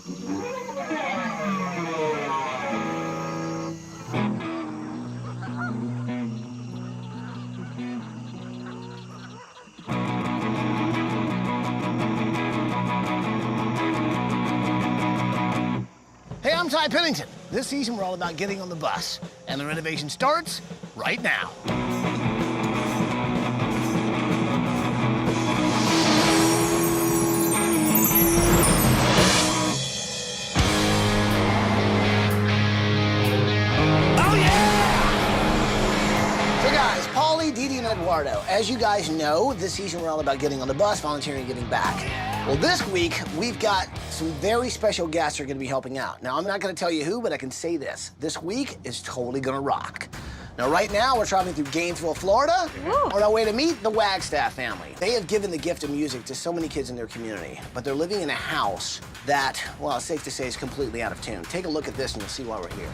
Hey, I'm Ty Pennington. This season, we're all about getting on the bus, and the renovation starts right now. So guys, Paulie, Didi, and Eduardo, as you guys know, this season we're all about getting on the bus, volunteering, and giving back. Well, this week, we've got some very special guests who are gonna be helping out. Now, I'm not gonna tell you who, but I can say this. This week is totally gonna rock. Now, right now, we're traveling through Gainesville, Florida, on our way to meet the Wagstaff family. They have given the gift of music to so many kids in their community, but they're living in a house that, well, it's safe to say is completely out of tune. Take a look at this and you'll see why we're here.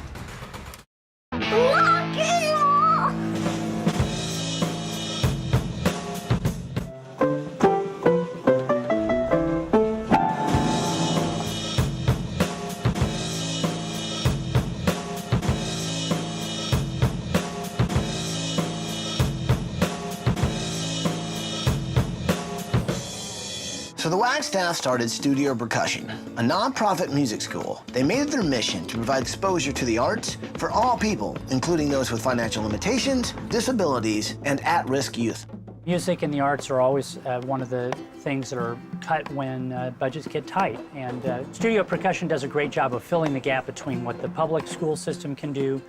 So the Wagstaff started Studio Percussion, a nonprofit music school. They made it their mission to provide exposure to the arts for all people, including those with financial limitations, disabilities, and at-risk youth. Music and the arts are always one of the things that are cut when budgets get tight. And Studio Percussion does a great job of filling the gap between what the public school system can do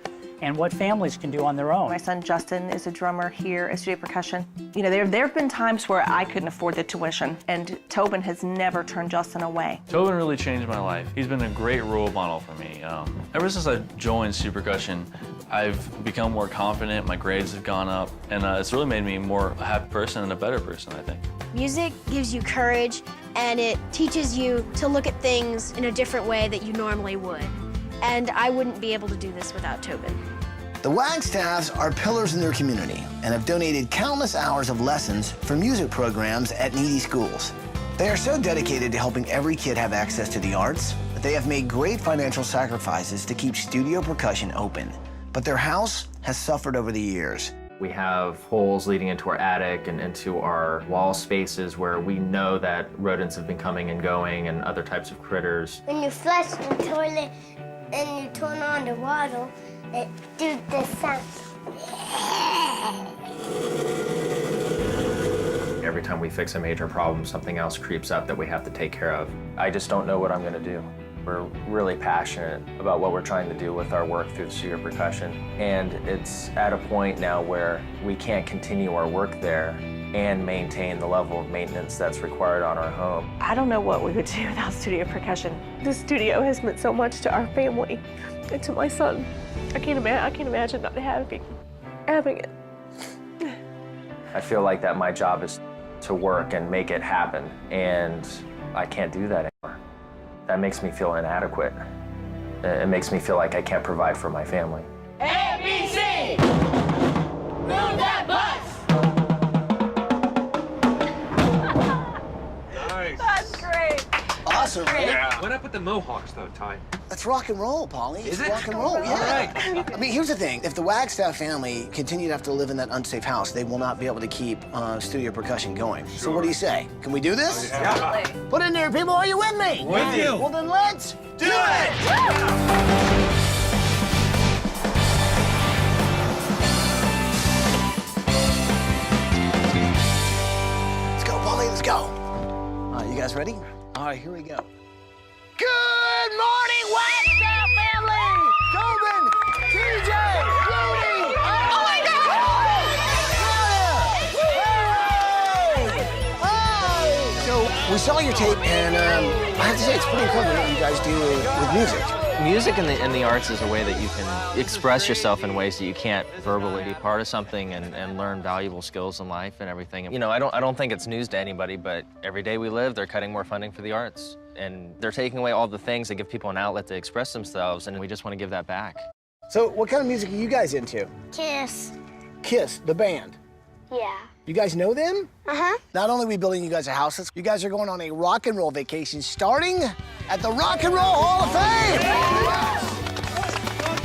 and what families can do on their own. My son Justin is a drummer here at Studio Percussion. You know, there have been times where I couldn't afford the tuition, and Tobin has never turned Justin away. Tobin really changed my life. He's been a great role model for me. Ever since I joined Studio Percussion, I've become more confident, my grades have gone up, and it's really made me a happy person and a better person, I think. Music gives you courage, and it teaches you to look at things in a different way that you normally would. And I wouldn't be able to do this without Tobin. The Wagstaffs are pillars in their community and have donated countless hours of lessons for music programs at needy schools. They are so dedicated to helping every kid have access to the arts that they have made great financial sacrifices to keep Studio Percussion open. But their house has suffered over the years. We have holes leading into our attic and into our wall spaces where we know that rodents have been coming and going and other types of critters. When you flush the toilet and you turn on the water, it do this sound. Every time we fix a major problem, something else creeps up that we have to take care of. I just don't know what I'm going to do. We're really passionate about what we're trying to do with our work through Studio Percussion, and it's at a point now where we can't continue our work there and maintain the level of maintenance that's required on our home. I don't know what we would do without Studio Percussion. The studio has meant so much to our family and to my son. I can't imagine not having it. I feel like that my job is to work and make it happen, and I can't do that anymore. That makes me feel inadequate. It makes me feel like I can't provide for my family. ABC! Move that bus! Nice. That's great. Awesome, right? Yeah. What up with the Mohawks, though, Ty? That's rock and roll, Paulie. Is It's it? rock and roll, yeah. All right. I mean, here's the thing. If the Wagstaff family continue to have to live in that unsafe house, they will not be able to keep Studio Percussion going. So what do you say? Can we do this? Yeah. Put in there, people. Are you with me? With you. Well, then let's Do it! Let's go, Paulie. Let's go. All right, you guys ready? All right, here we go. Good morning, Wagstaff family! Tobin, TJ, Rudy! Oh my God! So we saw your tape, and I have to say it's pretty incredible what you guys do with music. Music and the arts is a way that you can express yourself in ways that you can't verbally. Be part of something and learn valuable skills in life and everything. You know, I don't think it's news to anybody, but every day we live, they're cutting more funding for the arts. And they're taking away all the things that give people an outlet to express themselves, and we just want to give that back. So what kind of music are you guys into? Kiss. Kiss, the band. Yeah. You guys know them? Uh-huh. Not only are we building you guys a house, you guys are going on a rock and roll vacation starting at the Rock and Roll Hall of Fame.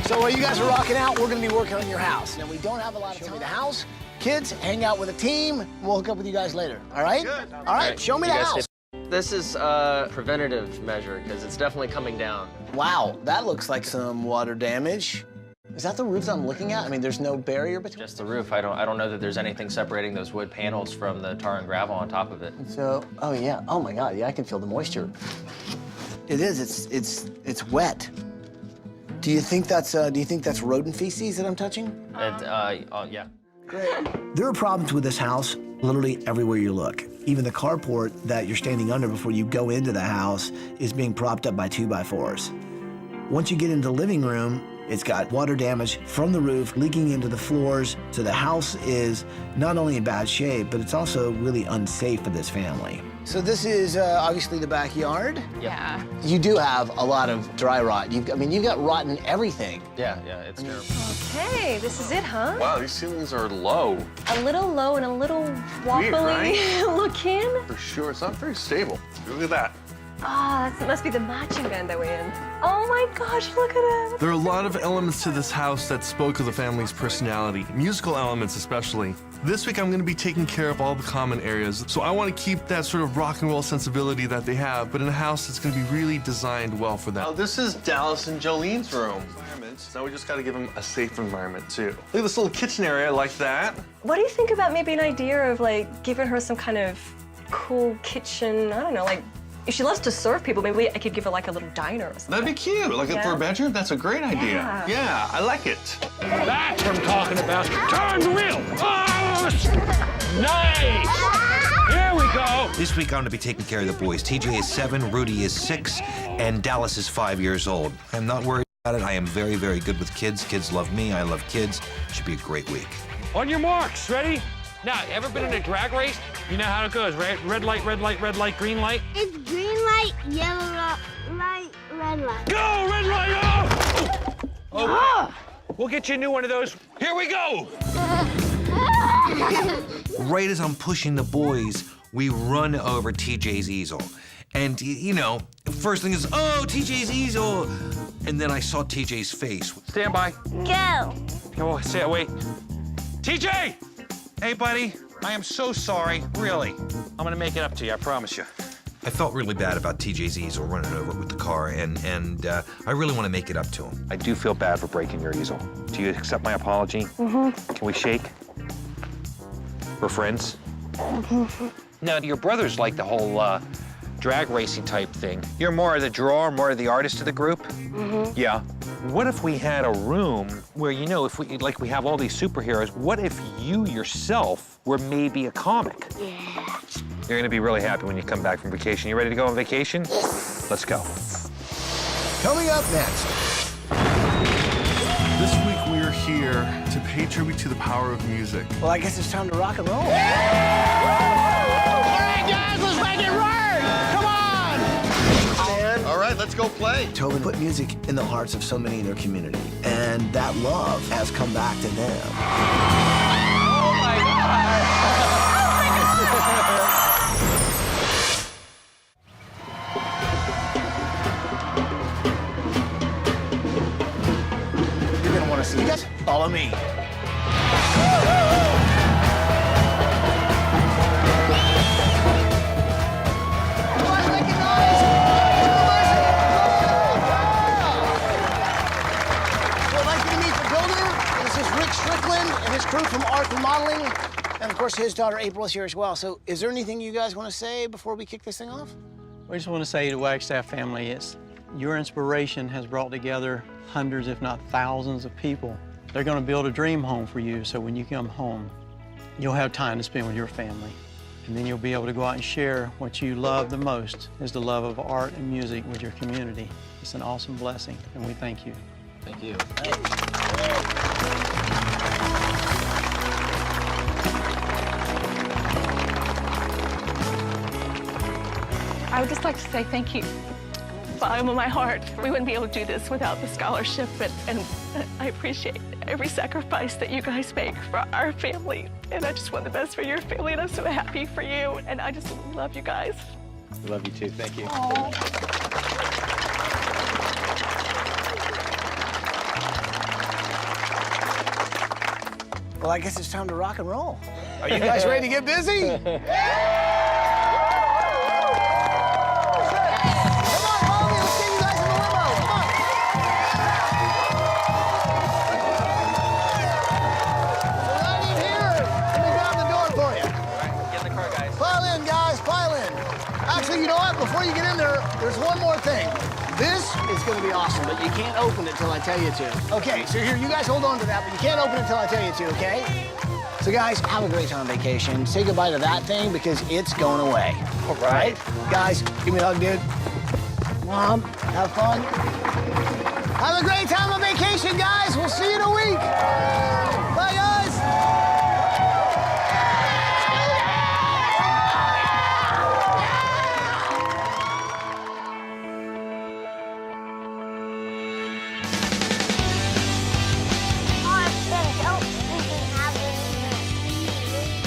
So while you guys are rocking out, we're gonna be working on your house. Now, we don't have a lot of time. Show me the house. Kids, hang out with a team. We'll hook up with you guys later, all right? Good. All right, show me the house. This is a preventative measure because it's definitely coming down. Wow, that looks like some water damage. Is that the roof that I'm looking at? I mean, there's no barrier between? Just the roof. I don't know that there's anything separating those wood panels from the tar and gravel on top of it. So, oh yeah, oh my God, yeah, I can feel the moisture. It is, it's wet. Do you think that's rodent feces that I'm touching? Yeah. Great. There are problems with this house literally everywhere you look. Even the carport that you're standing under before you go into the house is being propped up by 2x4s. Once you get into the living room, it's got water damage from the roof leaking into the floors. So the house is not only in bad shape, but it's also really unsafe for this family. So this is obviously the backyard. Yeah. You do have a lot of dry rot. You've got rotten everything. Yeah, it's terrible. Okay, this is it, huh? Wow, these ceilings are low. A little low and a little wobbly right? looking. For sure, it's not very stable. Look at that. Ah, that must be the marching band that we're in. Oh my gosh, look at it. There are a lot of elements to this house that spoke of the family's personality, musical elements especially. This week I'm going to be taking care of all the common areas, so I want to keep that sort of rock and roll sensibility that they have, but in a house that's going to be really designed well for them. Now, this is Dallas and Jolene's room. Now we just got to give them a safe environment, too. Look at this little kitchen area like that. What do you think about maybe an idea of like giving her some kind of cool kitchen, I don't know, like if she loves to serve people, maybe I could give her like a little diner or something. That'd be cute. Like for a bedroom, that's a great idea. Yeah, I like it. That's what I'm talking about. Turn the wheel. Oh, nice. Here we go. This week, I'm going to be taking care of the boys. TJ is 7, Rudy is 6, and Dallas is 5 years old. I'm not worried about it. I am very, very good with kids. Kids love me. I love kids. Should be a great week. On your marks, ready? Now, ever been in a drag race? You know how it goes, right? Red light, red light, red light, green light. It's green light, yellow light, red light. Go, red light! Oh! We'll get you a new one of those. Here we go! Right as I'm pushing the boys, we run over TJ's easel. And, you know, first thing is, oh, TJ's easel. And then I saw TJ's face. Stand by. Go. Oh, wait. TJ! Hey, buddy, I am so sorry, really. I'm gonna make it up to you, I promise you. I felt really bad about TJ's easel running over with the car, and I really want to make it up to him. I do feel bad for breaking your easel. Do you accept my apology? Mm-hmm. Can we shake? We're friends? Mm-hmm. Now, your brother's like the whole drag racing type thing. You're more of the drawer, more of the artist of the group? Mm-hmm. Yeah. What if we had a room where, you know, if we have all these superheroes, what if you yourself were maybe a comic? Yeah. You're gonna be really happy when you come back from vacation. You ready to go on vacation? Let's go. Coming up next. This week we are here to pay tribute to the power of music. Well, I guess it's time to rock and roll. All right, guys, let's make it work! Come on! All right, let's go play. Tobin put music in the hearts of so many in their community, and that love has come back to them. Oh my God! You're gonna want to see this. Follow me. Crew from Art and Modeling, and of course his daughter April is here as well. So is there anything you guys want to say before we kick this thing off? We just want to say to the Wagstaff family, your inspiration has brought together hundreds, if not thousands of people. They're going to build a dream home for you, so when you come home, you'll have time to spend with your family. And then you'll be able to go out and share what you love the most, is the love of art and music with your community. It's an awesome blessing, and we thank you. Thank you. I would just like to say thank you. Bottom of my heart, we wouldn't be able to do this without the scholarship, and I appreciate every sacrifice that you guys make for our family. And I just want the best for your family, and I'm so happy for you. And I just love you guys. Love you too. Thank you. Well, I guess it's time to rock and roll. Are you guys ready to get busy? Actually, you know what? Before you get in there, there's one more thing. This is going to be awesome, but you can't open it till I tell you to. Okay, so here, you guys hold on to that, but you can't open it till I tell you to, okay? So guys, have a great time on vacation. Say goodbye to that thing because it's going away. All right? Guys, give me a hug, dude. Mom, have fun. Have a great time on vacation, guys. We'll see you in a week. Bye, guys.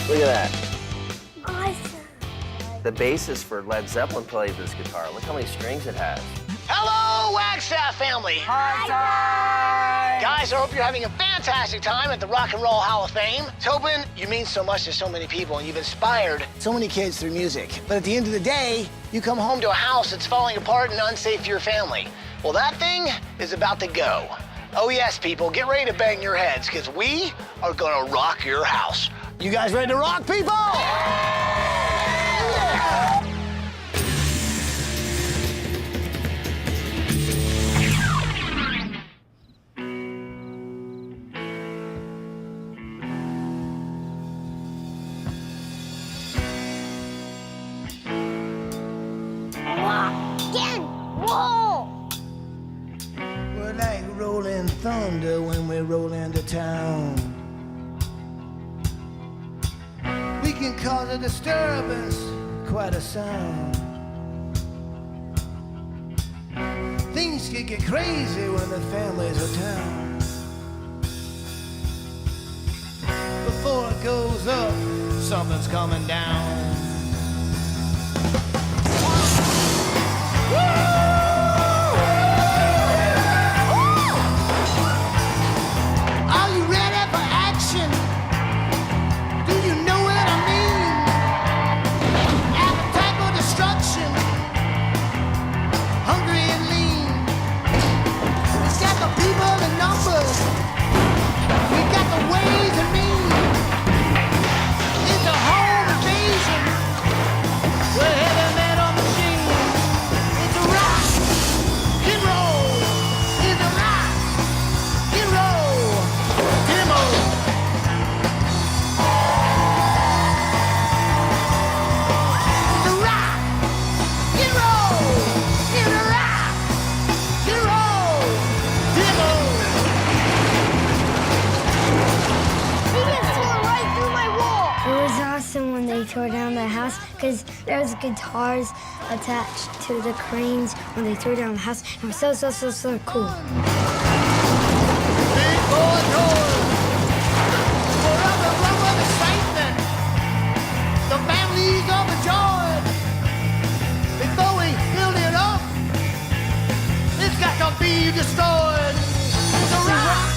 Look at that. Awesome. The bassist for Led Zeppelin played this guitar. Look how many strings it has. Hello, Wagstaff family. Hi. Guys, I hope you're having a fantastic time at the Rock and Roll Hall of Fame. Tobin, you mean so much to so many people, and you've inspired so many kids through music. But at the end of the day, you come home to a house that's falling apart and unsafe for your family. Well, that thing is about to go. Oh yes, people, get ready to bang your heads, because we are gonna rock your house. You guys ready to rock, people? We're like rolling thunder when we roll into town. We can cause a disturbance, quite a sound. Things can get crazy when the families are town. Before it goes up, something's coming down. Are you ready for action? Do you know what I mean? Appetite for destruction, hungry and lean. It's got the people and numbers, we got the ways and means. It's a home invasion, we're heavy metal machines. It's a rock and roll, it's a rock and roll demo. It's a rock and roll, it's a rock and roll demo. He just tore right through my wall. It was awesome when they tore down the house because there was guitars attached to the cranes when they tore down the house. It was so cool. Big boy doors, forever run with excitement. The families overjoyed. Before we build it up, it's got to be destroyed. It's a rock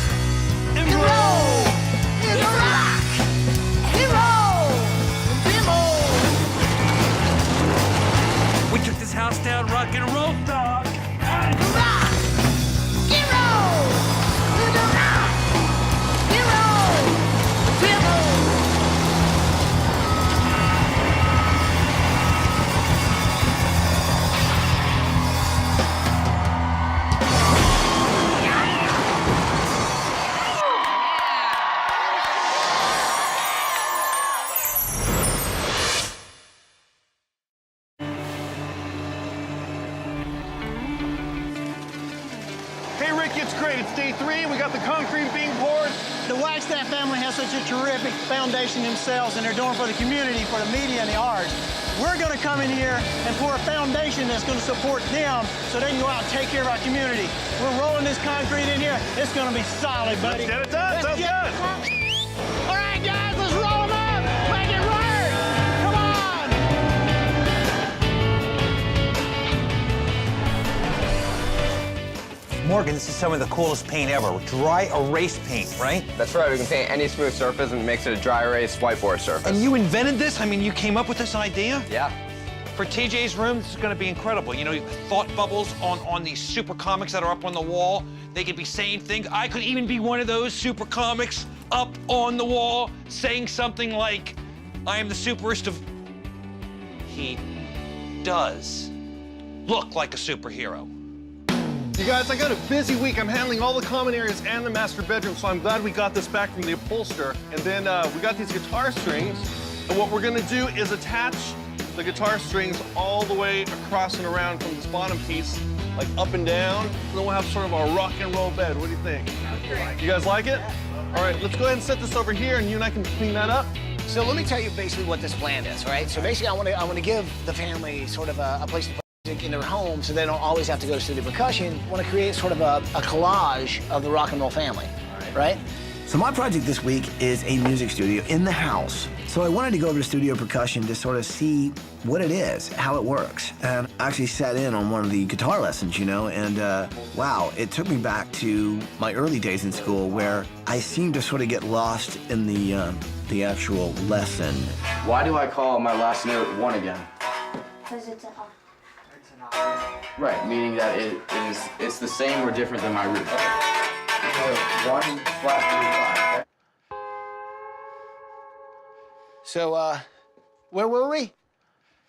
and roll. It's a rock and roll demo. We took this house down, rock and roll, dog. It's a rock and roll. It's a rock and roll demo. Hey, Rick, it's great. It's day 3. We got the concrete being poured. The Wagstaff family has such a terrific foundation themselves, and they're doing for the community, for the media and the arts. We're going to come in here and pour a foundation that's going to support them so they can go out and take care of our community. We're rolling this concrete in here. It's going to be solid, buddy. Let's get it done. Sounds good. All right, guys, let's roll them up. Make it work. Come on. Morgan, this is some of the coolest paint ever. Dry erase paint, right? That's right. We can paint any smooth surface and makes it a dry erase whiteboard surface. And you invented this? I mean, you came up with this idea? Yeah. For TJ's room, this is gonna be incredible. You know, thought bubbles on these super comics that are up on the wall. They could be saying things. I could even be one of those super comics up on the wall saying something like, I am the superest of... He does look like a superhero. You guys, I got a busy week. I'm handling all the common areas and the master bedroom, so I'm glad we got this back from the upholsterer. And then we got these guitar strings, and what we're gonna do is attach the guitar strings all the way across and around from this bottom piece, like up and down, and then we'll have sort of our rock and roll bed. What do you think? You guys like it? All right, let's go ahead and set this over here, and you and I can clean that up. So let me tell you basically what this plan is, right? So basically, I want to give the family sort of a place to play music in their home, so they don't always have to go to Studio Percussion. I want to create sort of a collage of the rock and roll family, right? So my project this week is a music studio in the house. So I wanted to go over to Studio Percussion to sort of see what it is, how it works. And I actually sat in on one of the guitar lessons, you know, and wow, it took me back to my early days in school where I seemed to sort of get lost in the actual lesson. Why do I call my last note 1 again? Because it's an off. Right, meaning that it's the same or different than my root. So 1 flat 3 5. So, where were we?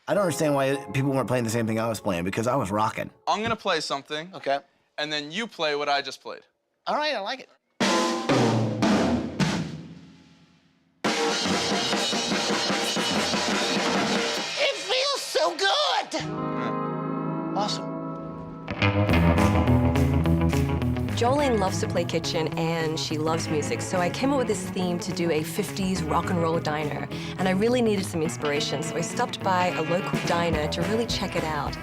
I don't understand why people weren't playing the same thing I was playing, because I was rocking. I'm gonna play something. Okay. And then you play what I just played. All right, I like it. It feels so good! Awesome. Jolene loves to play kitchen and she loves music, so I came up with this theme to do a 50s rock and roll diner. And I really needed some inspiration, so I stopped by a local diner to really check it out.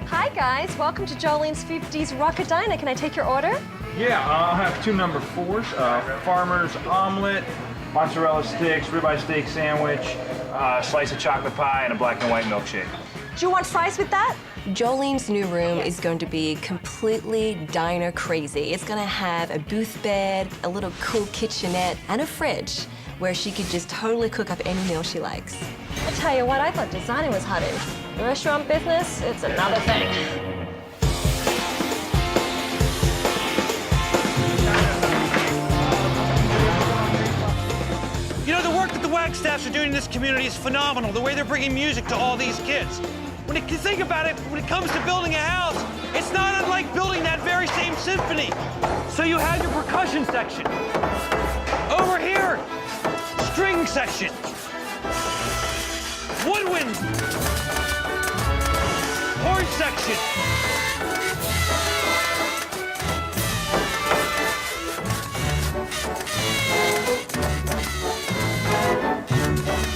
Hi guys, welcome to Jolene's 50s Rocker Diner. Can I take your order? Yeah, I'll have 2 number 4s, farmer's omelet, mozzarella sticks, ribeye steak sandwich, slice of chocolate pie, and a black and white milkshake. Do you want fries with that? Jolene's new room is going to be completely diner crazy. It's gonna have a booth bed, a little cool kitchenette, and a fridge where she could just totally cook up any meal she likes. I tell you what, I thought designing was hot in the restaurant business. It's another thing. You know, the work that the Wagstaffs are doing in this community is phenomenal, the way they're bringing music to all these kids. When you think about it, when it comes to building a house, it's not unlike building that very same symphony. So you had your percussion section. Over here, string section. Woodwind. Horn section.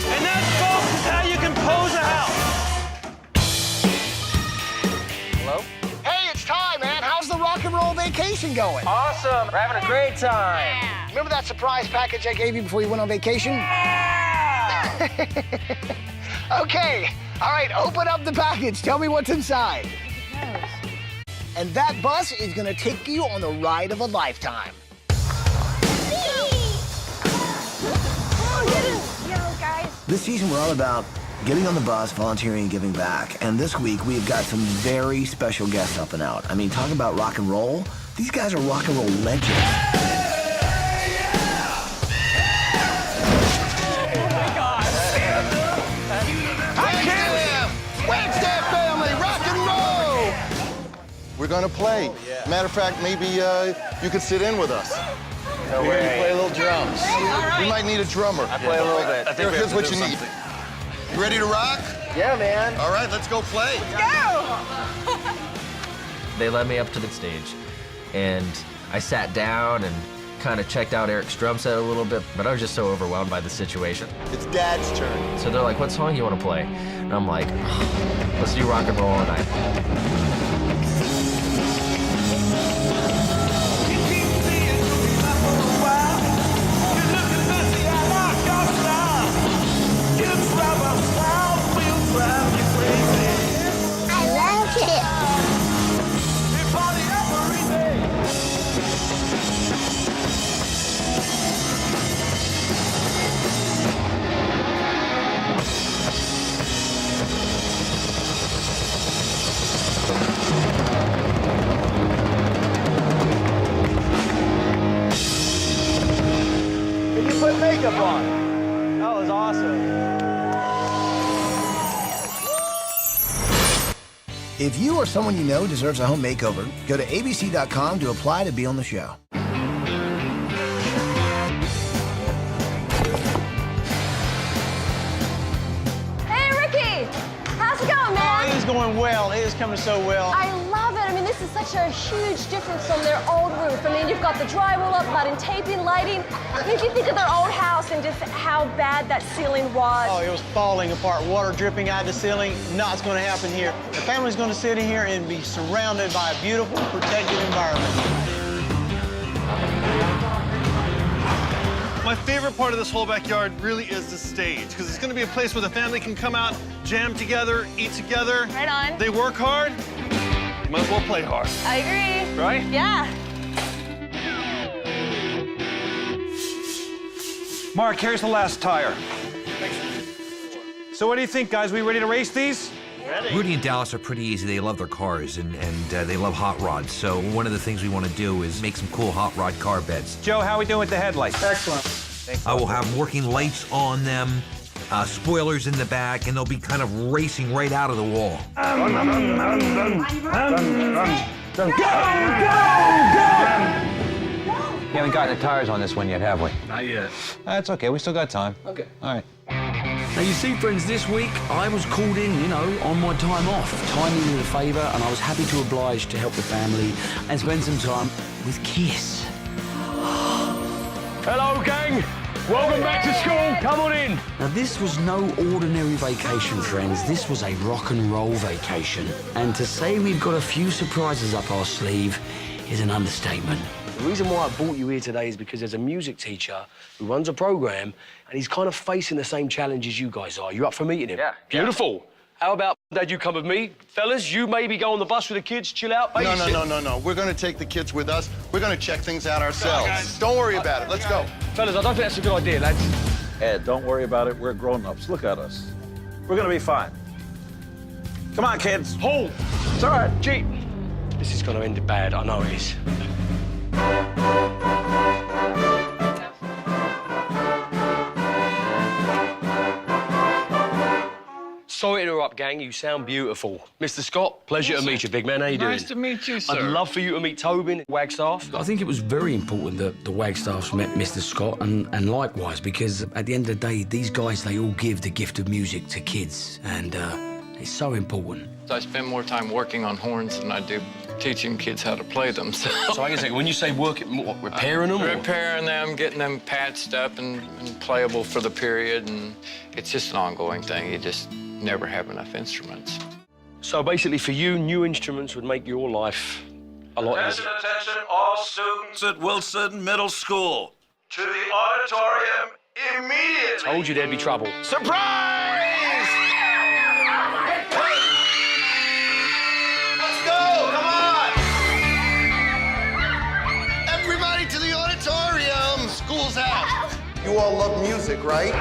And that, folks, is how you compose a house. Hello? Hey, it's time, man. How's the rock and roll vacation going? Awesome. We're having a great time. Yeah. Remember that surprise package I gave you before you went on vacation? Yeah. Okay. All right, open up the package. Tell me what's inside. And that bus is going to take you on the ride of a lifetime. This season, we're all about getting on the bus, volunteering, and giving back. And this week, we've got some very special guests up and out. I mean, talk about rock and roll. These guys are rock and roll legends. Wagstaff family, rock and roll! We're gonna play. Oh, yeah. Matter of fact, maybe you could sit in with us. No Maybe way. play a little drums. Right. We might need a drummer. I play a little bit. Here's what you need. You ready to rock? Yeah, man. All right, let's go play. They led me up to the stage, and I sat down, and kind of checked out Eric's drum set a little bit, but I was just so overwhelmed by the situation. It's Dad's turn. So they're like, what song you want to play? And I'm like, let's do Rock and Roll All Night. Did you put makeup on? That was awesome. If you or someone you know deserves a home makeover, go to abc.com to apply to be on the show. Hey, Ricky! How's it going, man? It is going well. It is coming so well. I love it. I mean, this is such a huge difference from their old roof. I mean, you've got the drywall up, buttting, taping, lighting. I mean, if you think of their old house and just how bad that ceiling was. Oh, it was falling apart, water dripping out of the ceiling. Not going to happen here. The family's going to sit in here and be surrounded by a beautiful, protected environment. My favorite part of this whole backyard really is the stage, because it's going to be a place where the family can come out, jam together, eat together. Right on. They work hard, might as well play hard. I agree. Right? Yeah. Mark, here's the last tire. So what do you think, guys? We ready to race these? Rudy and Dallas are pretty easy. They love their cars and they love hot rods. So one of the things we want to do is make some cool hot rod car beds. Joe, how are we doing with the headlights? Excellent. I will have working lights on them, spoilers in the back, and they'll be kind of racing right out of the wall. We haven't gotten the tires on this one yet, have we? Not yet. That's okay, we still got time. Okay. All right. Now, you see, friends, this week I was called in, you know, on my time off. Time needed a favour, and I was happy to oblige to help the family and spend some time with Kiss. Hello, gang. Welcome back to school. Come on in. Now, this was no ordinary vacation, friends. This was a rock and roll vacation. And to say we've got a few surprises up our sleeve is an understatement. The reason why I brought you here today is because there's a music teacher who runs a program, and he's kind of facing the same challenges you guys are. You up for meeting him? Yeah. Beautiful. How about, Dad, you come with me? Fellas, you maybe go on the bus with the kids, chill out, babysit. No. We're going to take the kids with us. We're going to check things out ourselves. Don't worry about it. Let's go. Fellas, I don't think that's a good idea, lads. Ed, don't worry about it. We're grown-ups. Look at us. We're gonna be fine. Come on, kids. Hold. It's all right, Jeep. This is going to end bad. I know it is. Sorry to interrupt, gang. You sound beautiful. Mr. Scott, pleasure to meet you, big man. How you doing? Nice to meet you, sir. I'd love for you to meet Tobin Wagstaff. I think it was very important that the Wagstaffs met Mr. Scott, and likewise, because at the end of the day, these guys, they all give the gift of music to kids, and it's so important. I spend more time working on horns than I do teaching kids how to play them. So I can say, when you say work, repairing them? Repairing them, getting them patched up and playable for the period, and it's just an ongoing thing. You just never have enough instruments. So basically, for you, new instruments would make your life a lot easier. Attention, all students at Wilson Middle School. To the auditorium immediately. Told you there'd be trouble. Surprise! Let's go. Come on. Everybody to the auditorium. School's out. You all love music, right?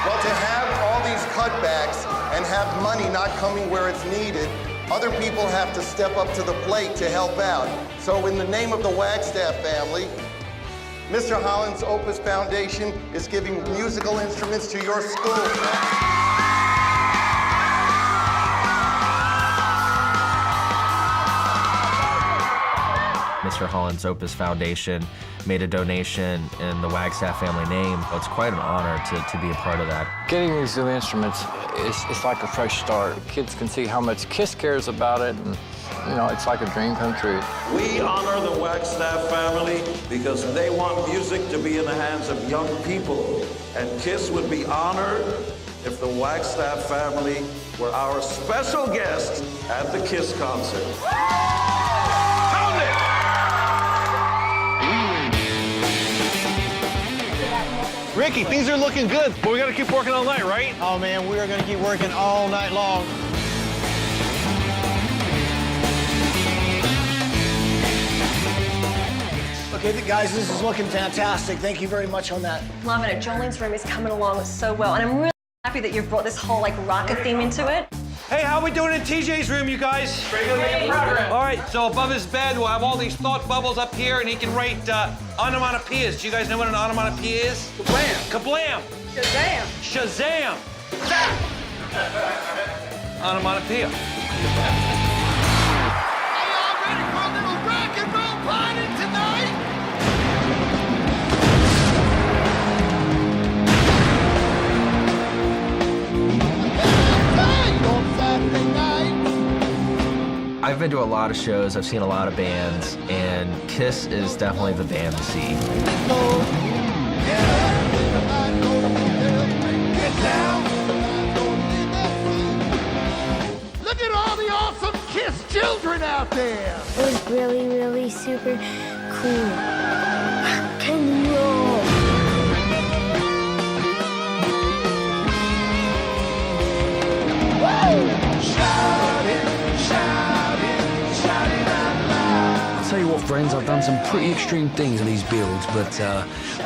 Well, to have all these cutbacks and have money not coming where it's needed, other people have to step up to the plate to help out. So in the name of the Wagstaff family, Mr. Holland's Opus Foundation is giving musical instruments to your school. Miss Mr. Holland's Opus Foundation made a donation in the Wagstaff family name. It's quite an honor to be a part of that. Getting these new instruments is like a fresh start. Kids can see how much KISS cares about it, and you know, it's like a dream come true. We honor the Wagstaff family because they want music to be in the hands of young people. And KISS would be honored if the Wagstaff family were our special guest at the KISS concert. Pound it! Ricky, things are looking good, but we gotta keep working all night, right? Oh man, we are gonna keep working all night long. Okay, guys, this is looking fantastic. Thank you very much on that. Loving it. Jolene's room is coming along so well, and I'm really happy that you've brought this whole like rocket theme into it. Hey, how we doing in TJ's room, you guys? Pretty good, making progress. All right, so above his bed, we'll have all these thought bubbles up here, and he can write onomatopoeias. Do you guys know what an onomatopoeia is? Kablam! Kablam! Shazam! Shazam! Zap! Onomatopoeia. Rock and roll party tonight! I've been to a lot of shows, I've seen a lot of bands, and KISS is definitely the band to see. Look at all the awesome KISS children out there! It was really, really super cool. Rock and roll. I'll tell you what, friends, I've done some pretty extreme things in these builds, but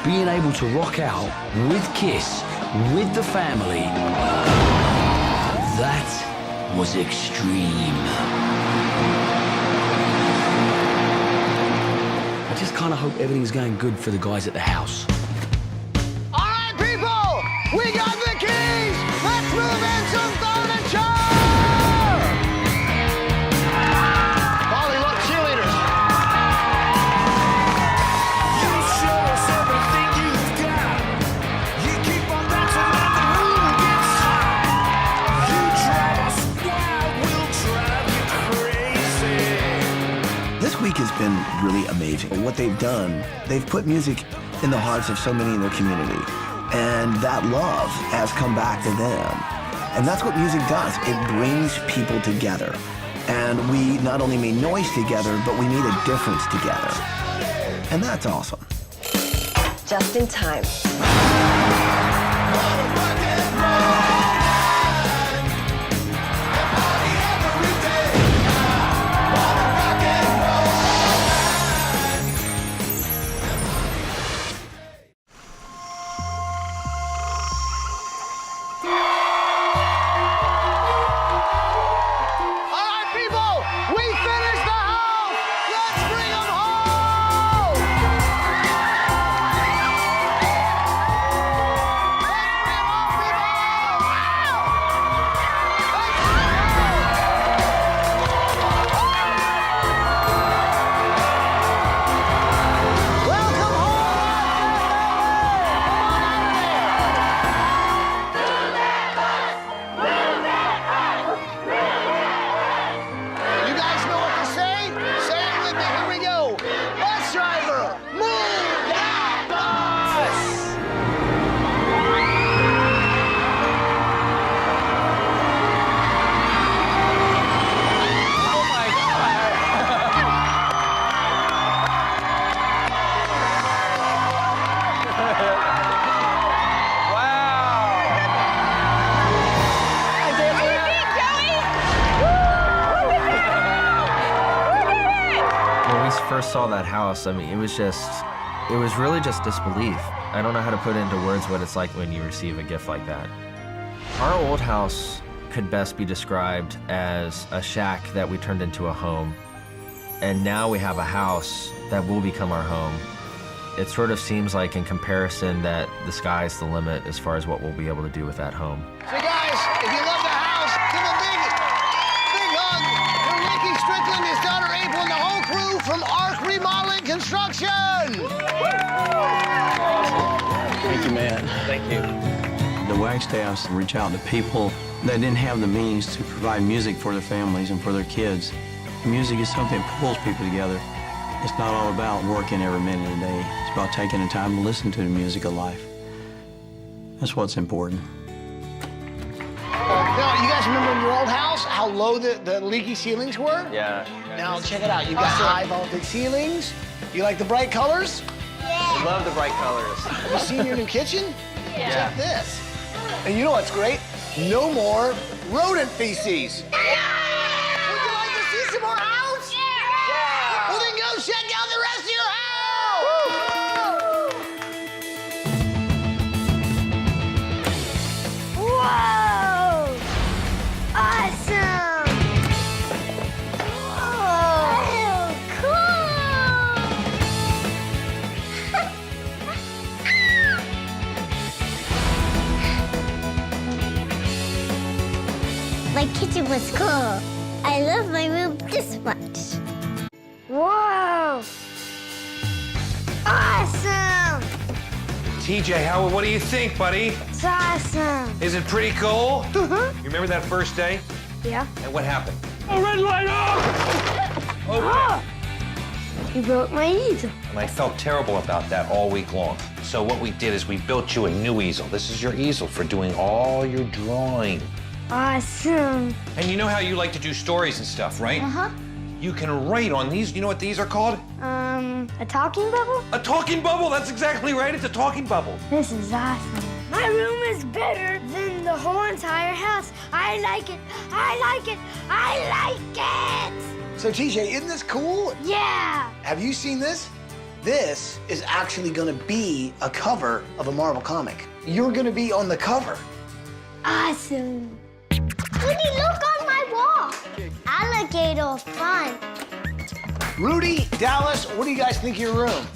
being able to rock out with KISS, with the family, that was extreme. I just kind of hope everything's going good for the guys at the house. All right, people! We got the keys! Let's move in some furniture! Polly, look, cheerleaders! You show us everything you've got. You keep on dancing and the room gets hot. You drive us wild, we'll drive you crazy. This week has been really amazing. What they've done, they've put music in the hearts of so many in their community. And that love has come back to them. And that's what music does. It brings people together. And we not only made noise together, but we made a difference together. And that's awesome. Just in time. All right, people! We finished the house! Let's bring them home! You guys know what to say? Say it with me. Here we go. Bus driver, move that bus! Oh my When we first saw that house, I mean, it was really just disbelief. I don't know how to put into words what it's like when you receive a gift like that. Our old house could best be described as a shack that we turned into a home. And now we have a house that will become our home. It sort of seems like, in comparison, that the sky's the limit as far as what we'll be able to do with that home. So guys, if you love the house, give a big hug for Ricky Strickland, his daughter April, and the whole crew from Arc Remodel. Construction! Thank you, man. Thank you. The Wagstaffs reach out to people that didn't have the means to provide music for their families and for their kids. Music is something that pulls people together. It's not all about working every minute of the day. It's about taking the time to listen to the music of life. That's what's important. Now, you guys remember in your old house how low the leaky ceilings were? Yeah. Now, check it out. You've got high vaulted ceilings. You like the bright colors? I love the bright colors. Have you seen your new kitchen? Yeah. Check this. And you know what's great? No more rodent feces. Would you like to see some more house? Yeah! Well, then go check out the rest of your house! Whoa! Awesome! Whoa! Cool! My kitchen was cool. I love my room this much. Whoa! Awesome! TJ, what do you think, buddy? It's awesome. Is it pretty cool? You remember that first day? Yeah. And what happened? A red light up! Okay. You broke my easel. And I felt terrible about that all week long. So what we did is we built you a new easel. This is your easel for doing all your drawing. Awesome. And you know how you like to do stories and stuff, right? Uh-huh. You can write on these. You know what these are called? A talking bubble? A talking bubble. That's exactly right. It's a talking bubble. This is awesome. My room is better than the whole entire house. I like it. I like it. I like it. So, TJ, isn't this cool? Yeah. Have you seen this? This is actually going to be a cover of a Marvel comic. You're going to be on the cover. Awesome. Rudy, look on my wall. Alligator fun. Rudy, Dallas, what do you guys think of your room?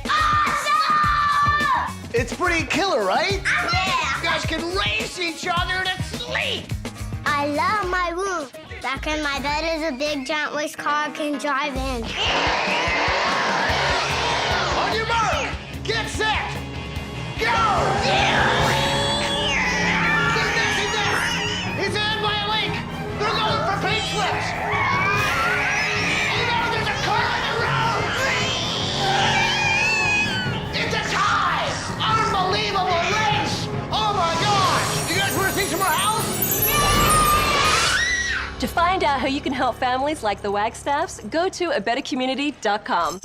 Awesome! It's pretty killer, right? Yeah. You guys can race each other and it's sleek. I love my room. Back in my bed is a big giant race car I can drive in. On your mark, get set, go! He's in by a link. They're going for paint slips. Oh no, there's a car on the road. It's a tie. Unbelievable race. Oh my gosh. You guys want to see some more house? To find out how you can help families like the Wagstaffs, go to abettercommunity.com.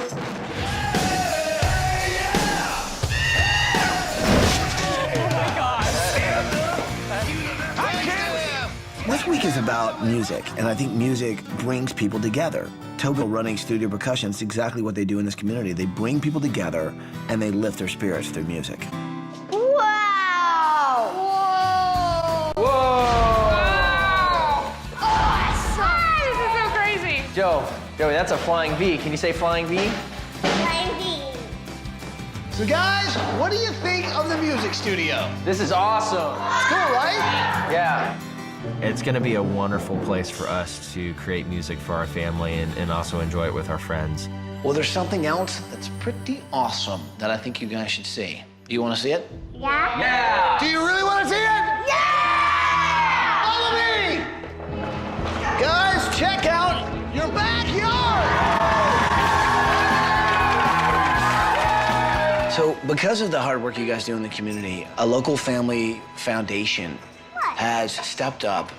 This week is about music, and I think music brings people together. Tobin running Studio Percussion is exactly what they do in this community. They bring people together, and they lift their spirits through music. Wow! Whoa! Whoa! Awesome! This is so crazy. Joey, that's a flying V. Can you say flying V? So guys, what do you think of the music studio? This is awesome. It's cool, right? Yeah. It's going to be a wonderful place for us to create music for our family and also enjoy it with our friends. Well, there's something else that's pretty awesome that I think you guys should see. Do you want to see it? Yeah? Yeah! Do you really want to see it? Yeah! Follow me! Guys, check out your backyard! So, because of the hard work you guys do in the community, a local family foundation has stepped up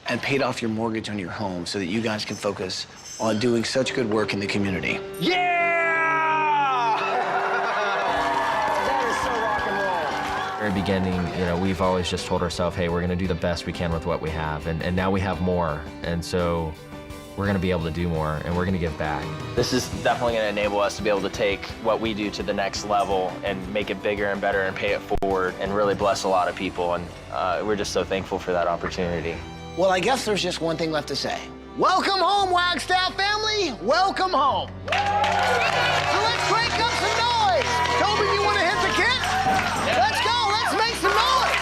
and paid off your mortgage on your home so that you guys can focus on doing such good work in the community. Yeah! That is so rock and roll. Very beginning, we've always just told ourselves, hey, we're going to do the best we can with what we have, and now we have more, and so we're going to be able to do more, and we're going to give back. This is definitely going to enable us to be able to take what we do to the next level and make it bigger and better and pay it forward and really bless a lot of people, and we're just so thankful for that opportunity. Well, I guess there's just one thing left to say. Welcome home, Wagstaff family. Welcome home. So let's crank up some noise. Tobin, you want to hit the kit? Let's go. Let's make some noise.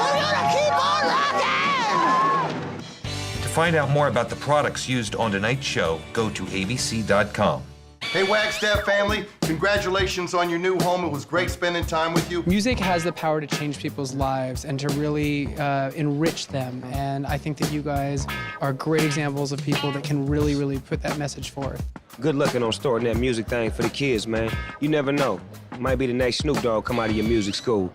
We're gonna keep find out more about the products used on tonight's show, go to abc.com. Hey, Wagstaff family, congratulations on your new home. It was great spending time with you. Music has the power to change people's lives and to really enrich them. And I think that you guys are great examples of people that can really, really put that message forth. Good looking on starting that music thing for the kids, man. You never know. Might be the next Snoop Dogg come out of your music school.